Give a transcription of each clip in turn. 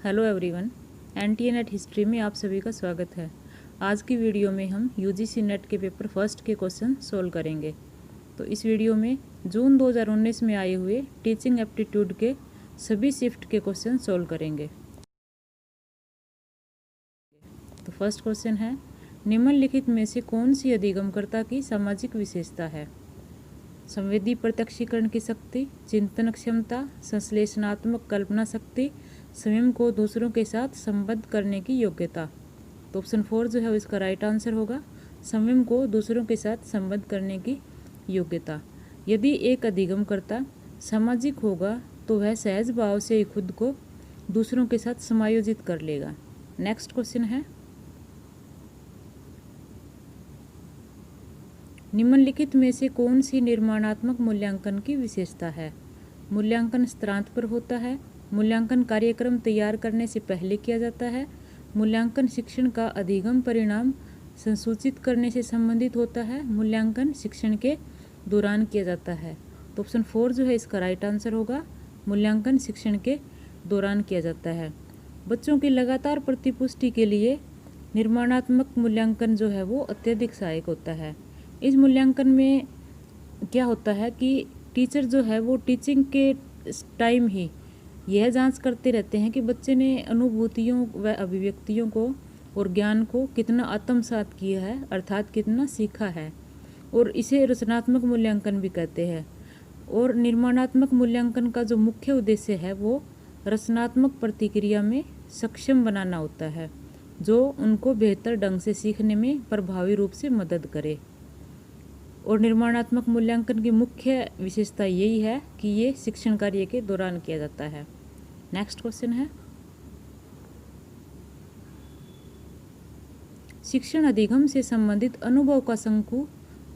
Hello everyone, NTA net history में आप सभी का स्वागत है। आज की वीडियो में हम यूजीसी नेट के पेपर फर्स्ट के क्वेश्चन सोल्व करेंगे। तो इस वीडियो में जून 2019 में आए हुए टीचिंग एप्टीट्यूड के सभी शिफ्ट के क्वेश्चन सोल्व करेंगे। तो फर्स्ट क्वेश्चन है, निम्नलिखित में से कौन सी अधिगमकर्ता की सामाजिक विशेषता है? संवेदी प्रत्यक्षीकरण की शक्ति, चिंतन क्षमता, संश्लेषणात्मक कल्पना शक्ति, स्वयं को दूसरों के साथ संबद्ध करने की योग्यता। तो ऑप्शन 4 जो है इसका राइट आंसर होगा, स्वयं को दूसरों के साथ संबद्ध करने की योग्यता। यदि एक अधिगमकर्ता सामाजिक होगा तो वह सहज भाव से ही खुद को दूसरों के साथ समायोजित कर लेगा। नेक्स्ट क्वेश्चन है, निम्नलिखित में से कौन सी निर्माणात्मक मूल्यांकन की विशेषता है? मूल्यांकन स्तरांत पर होता है, मूल्यांकन कार्यक्रम तैयार करने से पहले किया जाता है, मूल्यांकन शिक्षण का अधिगम परिणाम संसूचित करने से संबंधित होता है, मूल्यांकन शिक्षण के दौरान किया जाता है। तो ऑप्शन 4 जो है इसका राइट आंसर होगा, मूल्यांकन शिक्षण के दौरान किया जाता है। बच्चों की लगातार प्रतिपुष्टि के लिए निर्माणात्मक मूल्यांकन जो है वो अत्यधिक सहायक होता है। इस मूल्यांकन में क्या होता है कि टीचर जो है वो टीचिंग के टाइम ही यह जांच करते रहते हैं कि बच्चे ने अनुभूतियों व अभिव्यक्तियों को और ज्ञान को कितना आत्मसात किया है, अर्थात कितना सीखा है, और इसे रचनात्मक मूल्यांकन भी कहते हैं। और निर्माणात्मक मूल्यांकन का जो मुख्य उद्देश्य है वो रचनात्मक प्रतिक्रिया में सक्षम बनाना होता है, जो उनको बेहतर ढंग से सीखने में प्रभावी रूप से मदद करे। और निर्माणात्मक मूल्यांकन की मुख्य विशेषता यही है कि ये शिक्षण कार्य के दौरान किया जाता है। नेक्स्ट क्वेश्चन है, शिक्षण अधिगम से संबंधित अनुभव का शंकु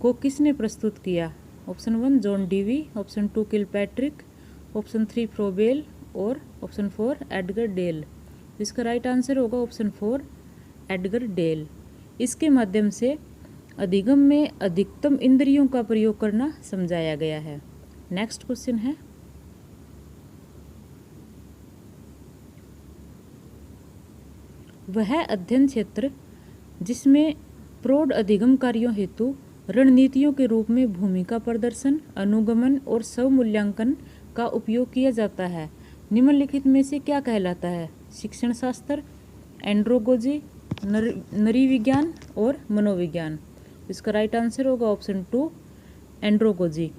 को किसने प्रस्तुत किया? Option 1 John Dewey, option 2 Kilpatrick, option 3 Froebel और ऑप्शन 4 एडगर डेल। इसका राइट आंसर होगा ऑप्शन 4 एडगर डेल। इसके माध्यम से अधिगम में अधिकतम इंद्रियों का प्रयोग करना समझाया गया है। नेक्स्ट क्वेश्चन है, वह अध्ययन क्षेत्र जिसमें प्रौढ़ अधिगम कार्यों हेतु रणनीतियों के रूप में भूमिका प्रदर्शन, अनुगमन और स्वमूल्यांकन का उपयोग किया जाता है, निम्नलिखित में से क्या कहलाता है? शिक्षण शास्त्र, एंड्रोगोजी, नरीविज्ञान और मनोविज्ञान। इसका राइट आंसर होगा ऑप्शन 2 एंड्रोगोजी।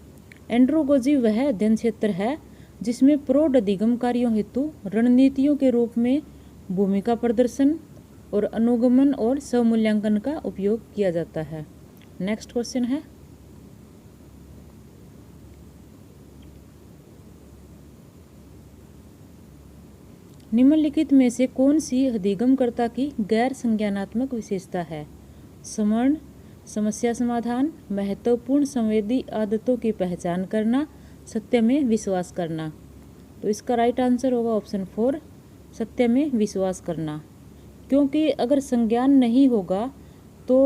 एंड्रोगोजी वह अध्ययन क्षेत्र है जिसमें प्रौढ़ अधिगम कार्यों हेतु रणनीतियों के रूप में भूमिका प्रदर्शन और अनुगमन और स्वमूल्यांकन का उपयोग किया जाता है। नेक्स्ट क्वेश्चन है, निम्नलिखित में से कौन सी अधिगमकर्ता की गैर संज्ञानात्मक विशेषता है? समरण, समस्या समाधान, महत्वपूर्ण संवेदी आदतों की पहचान करना, सत्य में विश्वास करना। तो इसका राइट आंसर होगा ऑप्शन 4 सत्य में विश्वास करना। क्योंकि अगर संज्ञान नहीं होगा तो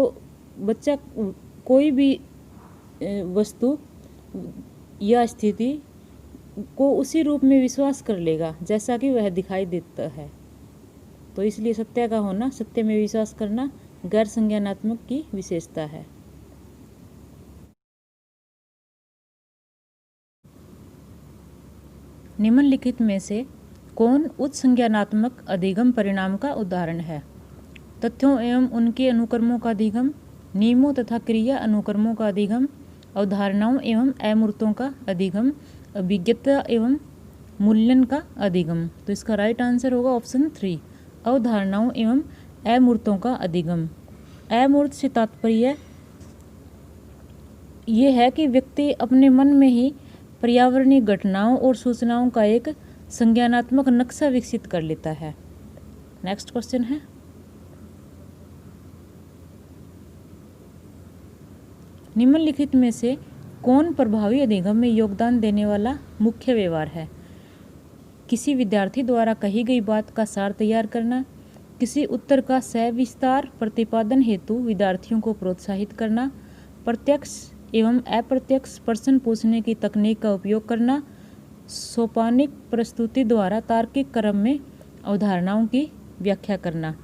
बच्चा कोई भी वस्तु या स्थिति को उसी रूप में विश्वास कर लेगा जैसा कि वह दिखाई देता है। तो इसलिए सत्य का होना, सत्य में विश्वास करना गैर संज्ञानात्मक की विशेषता है। निम्नलिखित में से कौन उच्च संज्ञानात्मक अधिगम परिणाम का उदाहरण है? तथ्यों एवं उनके अनुक्रमों का अधिगम, नियमों तथा क्रिया अनुक्रमों का अधिगम, अवधारणाओं एवं अमूर्तों का अधिगम, अभिज्ञता एवं मूल्यन का अधिगम। तो इसका राइट आंसर होगा ऑप्शन 3 अवधारणाओं एवं अमूर्तों का अधिगम। अमूर्त से तात्पर्य ये है कि व्यक्ति अपने मन में ही पर्यावरणीय घटनाओं और सूचनाओं का एक संज्ञानात्मक नक्शा विकसित कर लेता है। नेक्स्ट क्वेश्चन है, निम्नलिखित में से कौन प्रभावी अधिगम में योगदान देने वाला मुख्य व्यवहार है? किसी विद्यार्थी द्वारा कही गई बात का सार तैयार करना, किसी उत्तर का सविस्तार प्रतिपादन हेतु विद्यार्थियों को प्रोत्साहित करना, प्रत्यक्ष एवं अप्रत्यक्ष प्रश्न पूछने की तकनीक का उपयोग करना, सोपानिक प्रस्तुति द्वारा तार्किक क्रम में अवधारणाओं की व्याख्या करना।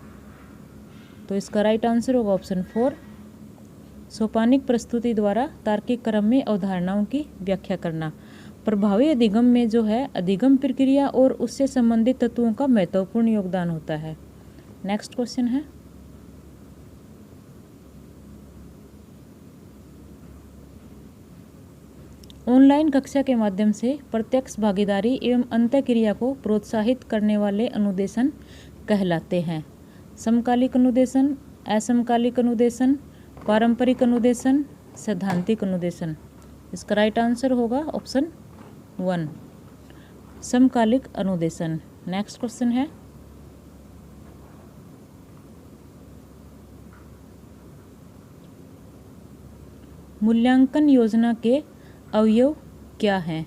तो इसका राइट आंसर होगा ऑप्शन 4, सोपानिक प्रस्तुति द्वारा तार्किक क्रम में अवधारणाओं की व्याख्या करना। प्रभावी अधिगम में जो है अधिगम प्रक्रिया और उससे संबंधित तत्वों का महत्वपूर्ण योगदान होता है। नेक्स्ट क्वेश्चन है, ऑनलाइन कक्षा के माध्यम से प्रत्यक्ष भागीदारी एवं अंतःक्रिया को प्रोत्साहित करने वाले अनुदेशन कहलाते हैं। समकालिक अनुदेशन, असमकालिक अनुदेशन, पारंपरिक अनुदेशन, सैद्धांतिक अनुदेशन। इसका राइट आंसर होगा ऑप्शन 1, समकालिक अनुदेशन। नेक्स्ट क्वेश्चन है, मूल्यांकन योजना के अवयव क्या हैं?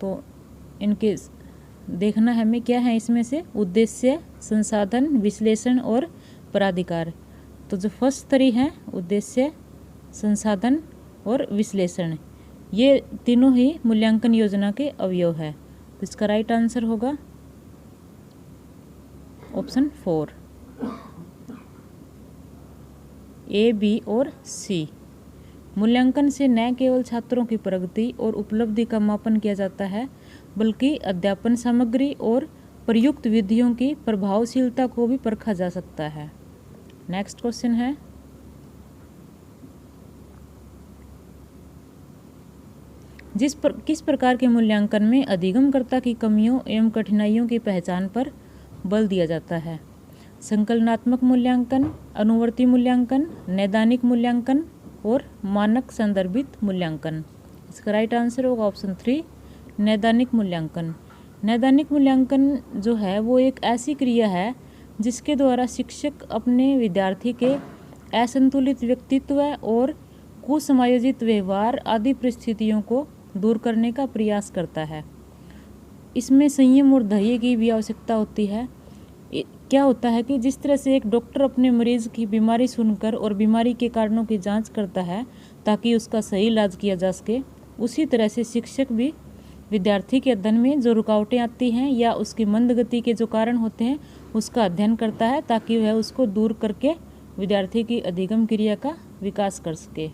तो इनके देखना है हमें क्या है इसमें से, उद्देश्य, संसाधन, विश्लेषण और प्राधिकार। तो जो फर्स्ट 3 है, उद्देश्य, संसाधन और विश्लेषण, ये तीनों ही मूल्यांकन योजना के अवयव है। तो इसका राइट आंसर होगा ऑप्शन 4, A, B और C। मूल्यांकन से न केवल छात्रों की प्रगति और उपलब्धि का मापन किया जाता है, बल्कि अध्यापन सामग्री और प्रयुक्त विधियों की प्रभावशीलता को भी परखा जा सकता है। नेक्स्ट क्वेश्चन है, किस प्रकार के मूल्यांकन में अधिगमकर्ता की कमियों एवं कठिनाइयों की पहचान पर बल दिया जाता है? संकलनात्मक मूल्यांकन, अनुवर्ती मूल्यांकन, नैदानिक मूल्यांकन और मानक संदर्भित मूल्यांकन। इसका राइट आंसर होगा ऑप्शन 3, नैदानिक मूल्यांकन। नैदानिक मूल्यांकन जो है वो एक ऐसी क्रिया है जिसके द्वारा शिक्षक अपने विद्यार्थी के असंतुलित व्यक्तित्व और कुसमायोजित व्यवहार आदि परिस्थितियों को दूर करने का प्रयास करता है। इसमें संयम और धैर्य की भी आवश्यकता होती है। क्या होता है कि जिस तरह से एक डॉक्टर अपने मरीज की बीमारी सुनकर और बीमारी के कारणों की जांच करता है ताकि उसका सही इलाज किया जा सके, उसी तरह से शिक्षक भी विद्यार्थी के अध्ययन में जो रुकावटें आती हैं या उसकी मंद गति के जो कारण होते हैं उसका अध्ययन करता है ताकि वह उसको दूर करके विद्यार्थी की अधिगम क्रिया का विकास कर सके।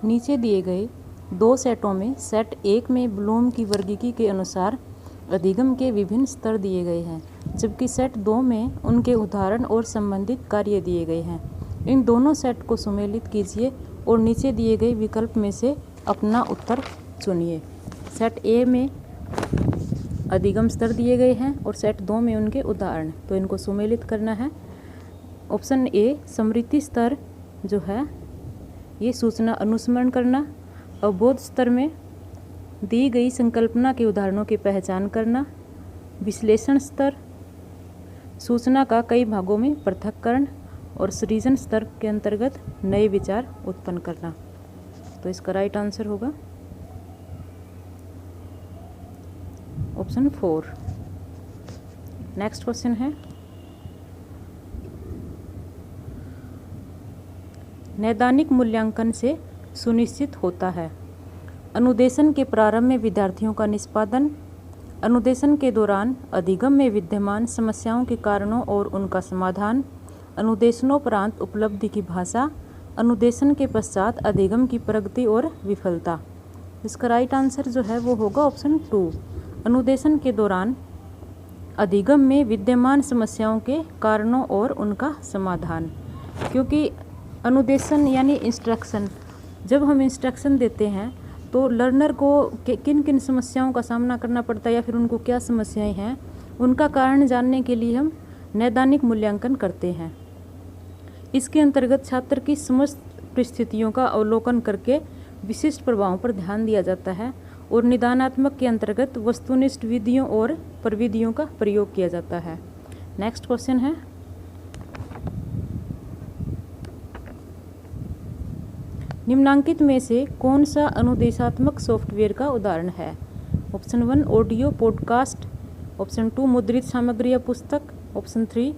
नीचे दिए गए 2 सेटों में सेट 1 में ब्लूम की वर्गीकी के अनुसार अधिगम के विभिन्न स्तर दिए गए हैं, जबकि सेट 2 में उनके उदाहरण और संबंधित कार्य दिए गए हैं। इन दोनों सेट को सम्मिलित कीजिए और नीचे दिए गए विकल्प में से अपना उत्तर चुनिए। सेट ए में अधिगम स्तर दिए गए हैं और सेट 2 में उनके उदाहरण, तो इनको सम्मिलित करना है। ऑप्शन ए, स्मृति स्तर जो है ये सूचना अनुस्मरण करना, अवबोध स्तर में दी गई संकल्पना के उदाहरणों की पहचान करना, विश्लेषण स्तर सूचना का कई भागों में पृथक्करण और सृजन स्तर के अंतर्गत नए विचार उत्पन्न करना। तो इसका राइट आंसर होगा ऑप्शन 4। नेक्स्ट क्वेश्चन है, नैदानिक मूल्यांकन से सुनिश्चित होता है अनुदेशन के प्रारंभ में विद्यार्थियों का निष्पादन, अनुदेशन के दौरान अधिगम में विद्यमान समस्याओं के कारणों और उनका समाधान, अनुदेशनोपरांत उपलब्धि की भाषा, अनुदेशन के पश्चात अधिगम की प्रगति और विफलता। इसका राइट आंसर जो है वो होगा ऑप्शन 2, अनुदेशन के दौरान अधिगम में विद्यमान समस्याओं के कारणों और उनका समाधान। क्योंकि अनुदेशन यानी इंस्ट्रक्शन, जब हम इंस्ट्रक्शन देते हैं तो लर्नर को किन किन समस्याओं का सामना करना पड़ता है या फिर उनको क्या समस्याएं हैं, उनका कारण जानने के लिए हम नैदानिक मूल्यांकन करते हैं। इसके अंतर्गत छात्र की समस्त परिस्थितियों का अवलोकन करके विशिष्ट प्रभावों पर ध्यान दिया जाता है और निदानात्मक के अंतर्गत वस्तुनिष्ठ विधियों और प्रविधियों का प्रयोग किया जाता है। नेक्स्ट क्वेश्चन है, निम्नांकित में से कौन सा अनुदेशात्मक सॉफ्टवेयर का उदाहरण है? ऑप्शन 1 ऑडियो पॉडकास्ट, ऑप्शन 2 मुद्रित सामग्री या पुस्तक, ऑप्शन 3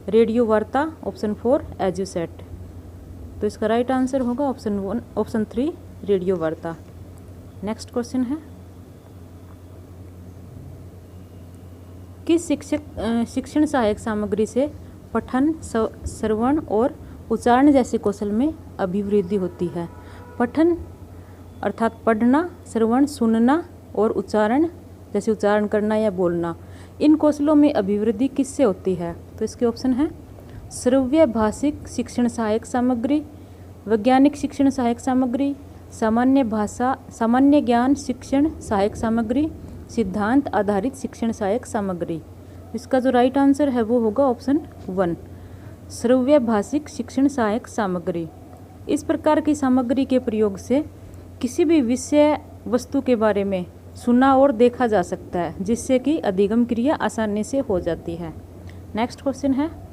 रेडियो वार्ता, ऑप्शन 4 एजुसेट। तो इसका राइट आंसर होगा ऑप्शन 3 रेडियो वार्ता। नेक्स्ट क्वेश्चन है, किस शिक्षण सहायक सामग्री से पठन, श्रवण और उच्चारण जैसे कौशल में अभिवृद्धि होती है? पठन अर्थात पढ़ना, श्रवण सुनना और उच्चारण जैसे उच्चारण करना या बोलना, इन कौशलों में अभिवृद्धि किससे होती है? तो इसके ऑप्शन है श्रव्य भाषिक शिक्षण सहायक सामग्री, वैज्ञानिक शिक्षण सहायक सामग्री, सामान्य ज्ञान शिक्षण सहायक सामग्री, सिद्धांत आधारित शिक्षण सहायक सामग्री। इसका जो राइट आंसर है वो होगा ऑप्शन 1, श्रव्य भाषिक शिक्षण सहायक सामग्री। इस प्रकार की सामग्री के प्रयोग से किसी भी विषय वस्तु के बारे में सुना और देखा जा सकता है, जिससे कि अधिगम क्रिया आसानी से हो जाती है। नेक्स्ट क्वेश्चन है,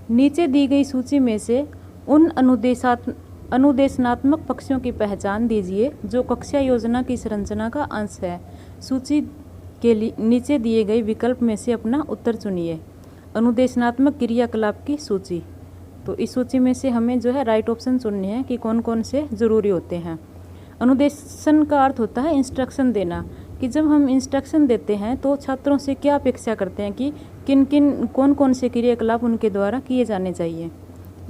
नीचे दी गई सूची में से उन अनुदेशनात्मक पक्षों की पहचान दीजिए जो कक्षा योजना की संरचना का अंश है। सूची के लिए नीचे दिए गए विकल्प में से अपना उत्तर चुनिए। अनुदेशनात्मक क्रियाकलाप की सूची, तो इस सूची में से हमें जो है राइट ऑप्शन चुनने हैं कि कौन कौन से ज़रूरी होते हैं। अनुदेशन का अर्थ होता है इंस्ट्रक्शन देना, कि जब हम इंस्ट्रक्शन देते हैं तो छात्रों से क्या अपेक्षा करते हैं कि कौन कौन से क्रियाकलाप उनके द्वारा किए जाने चाहिए।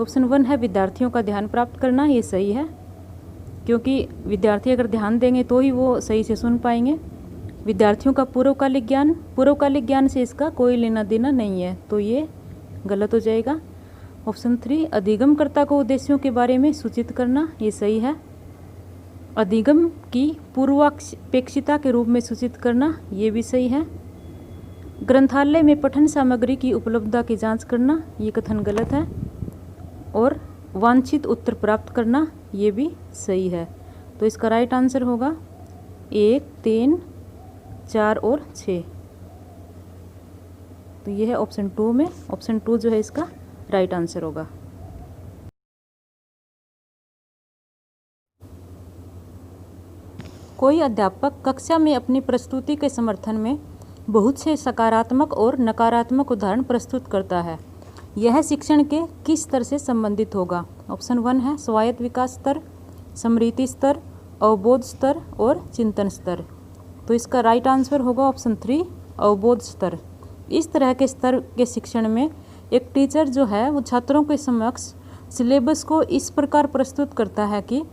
ऑप्शन 1 है विद्यार्थियों का ध्यान प्राप्त करना, ये सही है, क्योंकि विद्यार्थी अगर ध्यान देंगे तो ही वो सही से सुन पाएंगे। विद्यार्थियों का पूर्वकालिक ज्ञान से इसका कोई लेना देना नहीं है, तो ये गलत हो जाएगा। ऑप्शन 3 अधिगमकर्ता को उद्देश्यों के बारे में सूचित करना, ये सही है। अधिगम की पूर्वापेक्षिता के रूप में सूचित करना, ये भी सही है। ग्रंथालय में पठन सामग्री की उपलब्धता की जांच करना, ये कथन गलत है। और वांछित उत्तर प्राप्त करना, ये भी सही है। तो इसका राइट आंसर होगा 1, 3, 4 और 6। तो ये है ऑप्शन 2 में, ऑप्शन 2 जो है इसका राइट आंसर होगा। कोई अध्यापक कक्षा में अपनी प्रस्तुति के समर्थन में बहुत से सकारात्मक और नकारात्मक उदाहरण प्रस्तुत करता है। यह शिक्षण के किस स्तर से संबंधित होगा? ऑप्शन 1 है स्वायत्त विकास स्तर, स्मृति स्तर, अवबोध स्तर और चिंतन स्तर। तो इसका राइट आंसर होगा ऑप्शन 3, अवबोध स्तर। इस तरह के स्तर के शिक्षण में एक टीचर जो है वो छात्रों के समक्ष सिलेबस को इस प्रकार प्रस्तुत करता है कि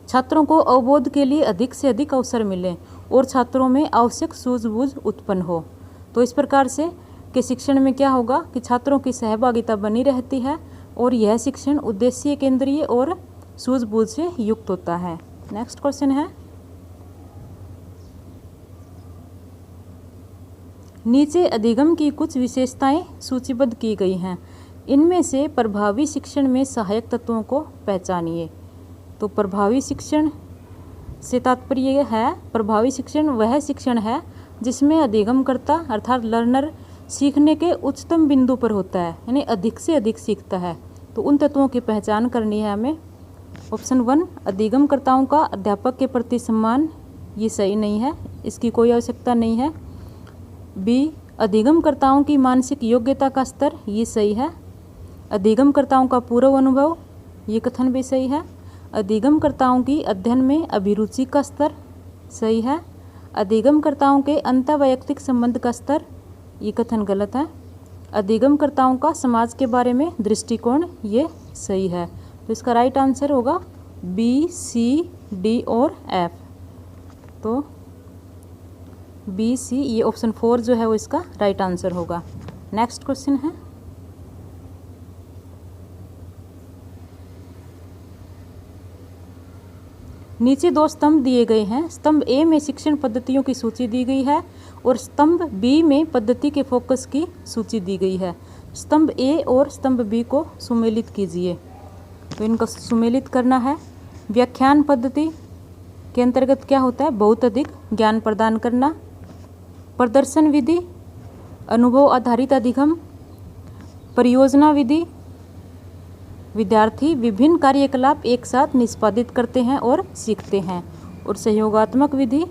छात्रों को अवबोध के लिए अधिक से अधिक अवसर मिले और छात्रों में आवश्यक सूझबूझ उत्पन्न हो। तो इस प्रकार से के शिक्षण में क्या होगा कि छात्रों की सहभागिता बनी रहती है और यह शिक्षण उद्देश्य केंद्रीय और सूझबूझ से युक्त होता है। नेक्स्ट क्वेश्चन है, नीचे अधिगम की कुछ विशेषताएं सूचीबद्ध की गई हैं, इनमें से प्रभावी शिक्षण में सहायक तत्वों को पहचानिए। तो प्रभावी शिक्षण से तात्पर्य है, प्रभावी शिक्षण वह शिक्षण है जिसमें अधिगमकर्ता अर्थात लर्नर सीखने के उच्चतम बिंदु पर होता है, यानी अधिक से अधिक सीखता है। तो उन तत्वों की पहचान करनी है हमें। ऑप्शन 1 अधिगमकर्ताओं का अध्यापक के प्रति सम्मान, ये सही नहीं है, इसकी कोई आवश्यकता नहीं है। बी अधिगमकर्ताओं की मानसिक योग्यता का स्तर, ये सही है। अधिगमकर्ताओं का पूर्व अनुभव, ये कथन भी सही है। अधिगमकर्ताओं की अध्ययन में अभिरुचि का स्तर, सही है। अधिगमकर्ताओं के अंतःवैयक्तिक संबंध का स्तर, ये कथन गलत है। अधिगमकर्ताओं का समाज के बारे में दृष्टिकोण, ये सही है। तो इसका राइट आंसर होगा बी, सी, डी और एफ। तो बी, सी, ये ऑप्शन 4 जो है वो इसका राइट आंसर होगा। नेक्स्ट क्वेश्चन है, नीचे 2 स्तंभ दिए गए हैं। स्तंभ ए में शिक्षण पद्धतियों की सूची दी गई है और स्तंभ बी में पद्धति के फोकस की सूची दी गई है। स्तंभ ए और स्तंभ बी को सुमेलित कीजिए। तो इनको सुमेलित करना है। व्याख्यान पद्धति के अंतर्गत क्या होता है? बहुत अधिक ज्ञान प्रदान करना। प्रदर्शन विधि, अनुभव आधारित अधिगम। परियोजना विधि, विद्यार्थी विभिन्न कार्यकलाप एक साथ निष्पादित करते हैं और सीखते हैं। और सहयोगात्मक विधि,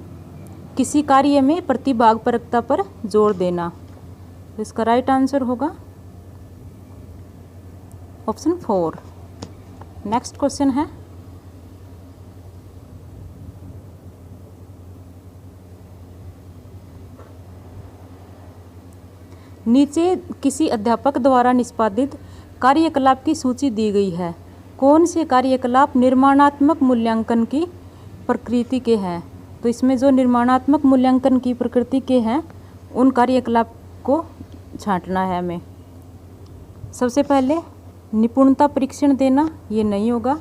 किसी कार्य में प्रतिभागपरकता पर जोर देना। तो इसका राइट आंसर होगा ऑप्शन 4। नेक्स्ट क्वेश्चन है, नीचे किसी अध्यापक द्वारा निष्पादित कार्यकलाप की सूची दी गई है। कौन से कार्यकलाप निर्माणात्मक मूल्यांकन की प्रकृति के हैं? तो इसमें जो निर्माणात्मक मूल्यांकन की प्रकृति के हैं उन कार्यकलाप को छांटना है हमें। सबसे पहले निपुणता परीक्षण देना, ये नहीं होगा।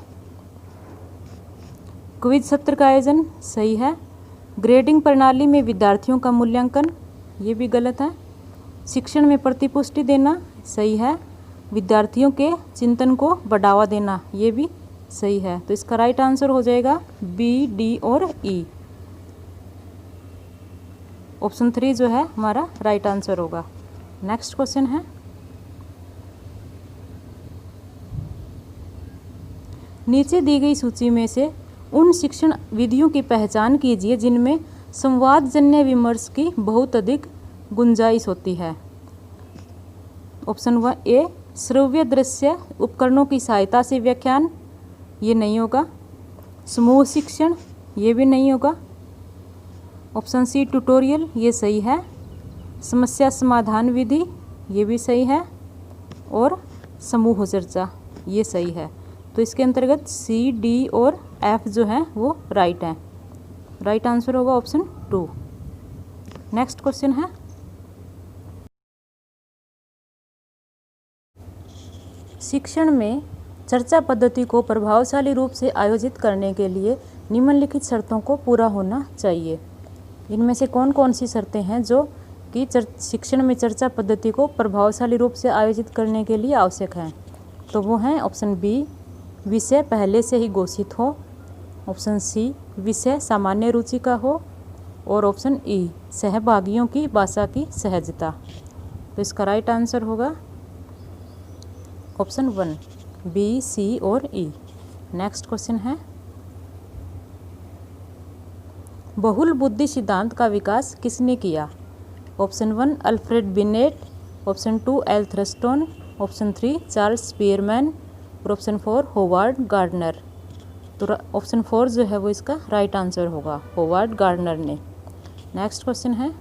क्विज सत्र का आयोजन, सही है। ग्रेडिंग प्रणाली में विद्यार्थियों का मूल्यांकन, ये भी गलत है। शिक्षण में प्रतिपुष्टि देना, सही है। विद्यार्थियों के चिंतन को बढ़ावा देना, ये भी सही है। तो इसका राइट आंसर हो जाएगा बी, डी और ई। ऑप्शन 3 जो है हमारा राइट आंसर होगा। नेक्स्ट क्वेश्चन है, नीचे दी गई सूची में से उन शिक्षण विधियों की पहचान कीजिए जिनमें संवादजन्य विमर्श की बहुत अधिक गुंजाइश होती है। ऑप्शन 1 ए, श्रव्य दृश्य उपकरणों की सहायता से व्याख्यान, ये नहीं होगा। समूह शिक्षण, ये भी नहीं होगा। ऑप्शन सी ट्यूटोरियल, ये सही है। समस्या समाधान विधि, ये भी सही है। और समूह चर्चा, ये सही है। तो इसके अंतर्गत सी, डी और एफ जो है वो राइट है। राइट आंसर होगा ऑप्शन 2। नेक्स्ट क्वेश्चन है, शिक्षण में चर्चा पद्धति को प्रभावशाली रूप से आयोजित करने के लिए निम्नलिखित शर्तों को पूरा होना चाहिए। इनमें से कौन कौन सी शर्तें हैं जो कि शिक्षण में चर्चा पद्धति को प्रभावशाली रूप से आयोजित करने के लिए आवश्यक हैं? तो वो हैं ऑप्शन बी, विषय पहले से ही घोषित हो। ऑप्शन सी, विषय सामान्य रुचि का हो। और ऑप्शन ई, सहभागियों की भाषा की सहजता। तो इसका राइट आंसर होगा ऑप्शन 1, बी, सी और ई। नेक्स्ट क्वेश्चन है, बहुल बुद्धि सिद्धांत का विकास किसने किया? Option 1 Alfred Binet, option 2 L Thurstone, option 3 Charles Spearman और ऑप्शन 4 होवार्ड गार्डनर। तो ऑप्शन 4 जो है वो इसका राइट आंसर होगा, होवार्ड गार्डनर ने। नेक्स्ट क्वेश्चन है,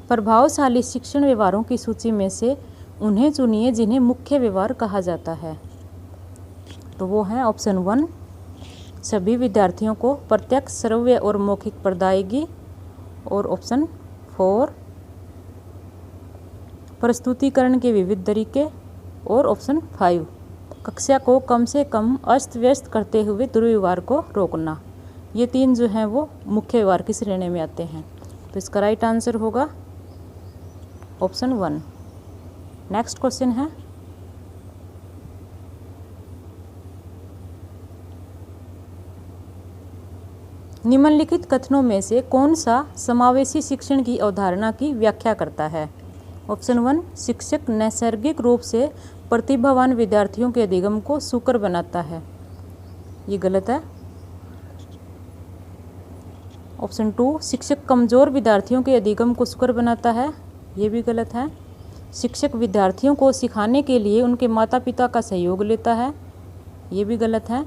प्रभावशाली शिक्षण व्यवहारों की सूची में से उन्हें चुनिए जिन्हें मुख्य व्यवहार कहा जाता है। तो वो है ऑप्शन 1 सभी विद्यार्थियों को प्रत्यक्ष श्रव्य और मौखिक प्रदायगी। और ऑप्शन 4 प्रस्तुतिकरण के विविध तरीके। और ऑप्शन 5 कक्षा को कम से कम अस्त व्यस्त करते हुए दुर्व्यवहार को रोकना। ये 3 जो हैं वो मुख्य व्यवहार की श्रेणी में आते हैं। तो इसका राइट आंसर होगा ऑप्शन 1। नेक्स्ट क्वेश्चन है, निम्नलिखित कथनों में से कौन सा समावेशी शिक्षण की अवधारणा की व्याख्या करता है? ऑप्शन 1 शिक्षक नैसर्गिक रूप से प्रतिभावान विद्यार्थियों के अधिगम को सुकर बनाता है, ये गलत है। ऑप्शन 2 शिक्षक कमजोर विद्यार्थियों के अधिगम को सुकर बनाता है, ये भी गलत है। शिक्षक विद्यार्थियों को सिखाने के लिए उनके माता पिता का सहयोग लेता है, ये भी गलत है।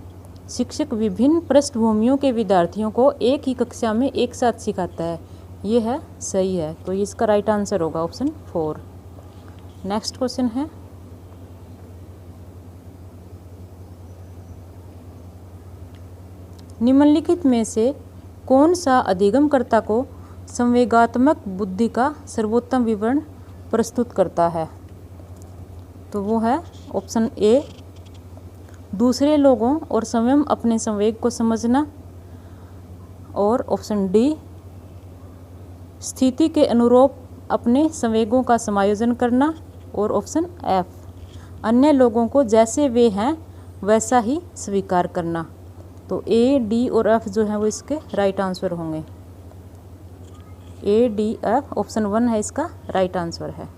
शिक्षक विभिन्न पृष्ठभूमियों के विद्यार्थियों को एक ही कक्षा में एक साथ सिखाता है, ये है सही है। तो इसका राइट आंसर होगा ऑप्शन 4। नेक्स्ट क्वेश्चन है, निम्नलिखित में से कौन सा अधिगमकर्ता को संवेगात्मक बुद्धि का सर्वोत्तम विवरण प्रस्तुत करता है? तो वो है ऑप्शन ए दूसरे लोगों और स्वयं अपने संवेग को समझना। और ऑप्शन डी स्थिति के अनुरूप अपने संवेगों का समायोजन करना। और ऑप्शन एफ अन्य लोगों को जैसे वे हैं वैसा ही स्वीकार करना। तो ए, डी और एफ जो है वो इसके राइट आंसर होंगे। ए, डी, एफ ऑप्शन 1 है इसका राइट आंसर है।